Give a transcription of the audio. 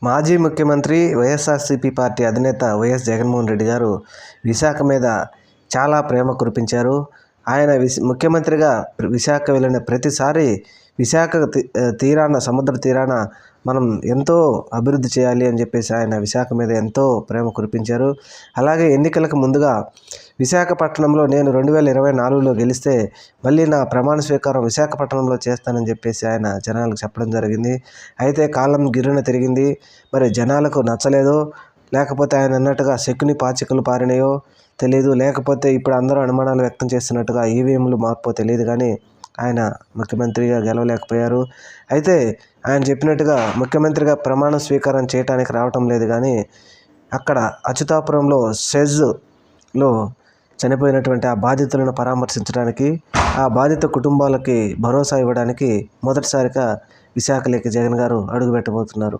మాజీ ముఖ్యమంత్రి వైఎస్ఆర్సీపీ పార్టీ అధినేత వైఎస్ జగన్మోహన్ రెడ్డి గారు విశాఖ మీద చాలా ప్రేమ కురిపించారు. ఆయన ముఖ్యమంత్రిగా విశాఖ వెళ్ళిన ప్రతిసారి విశాఖ తీరాన సముద్ర తీరాన మనం ఎంతో అభివృద్ధి చేయాలి అని చెప్పేసి ఆయన విశాఖ మీద ఎంతో ప్రేమ కురిపించారు. అలాగే ఎన్నికలకు ముందుగా విశాఖపట్నంలో నేను 2024లో గెలిస్తే మళ్ళీ నా ప్రమాణ స్వీకారం విశాఖపట్నంలో చేస్తానని చెప్పేసి ఆయన జనాలకు చెప్పడం జరిగింది. అయితే కాలం గిర్రున తిరిగింది. మరి జనాలకు నచ్చలేదో, లేకపోతే ఆయన అన్నట్టుగా శకుని పాచికలు పారినాయో తెలియదు, లేకపోతే ఇప్పుడు అందరూ అనుమానాలు వ్యక్తం చేస్తున్నట్టుగా ఈవీఎంలు మార్పో తెలియదు, కానీ ఆయన ముఖ్యమంత్రిగా గెలవలేకపోయారు. అయితే ఆయన చెప్పినట్టుగా ముఖ్యమంత్రిగా ప్రమాణ స్వీకారం చేయడానికి రావటం లేదు, కానీ అక్కడ అచ్యుతాపురంలో సెజ్లో చనిపోయినటువంటి ఆ బాధితులను పరామర్శించడానికి, ఆ బాధిత కుటుంబాలకి భరోసా ఇవ్వడానికి మొదటిసారిగా విశాఖలోకి జగన్ గారు అడుగుపెట్టబోతున్నారు.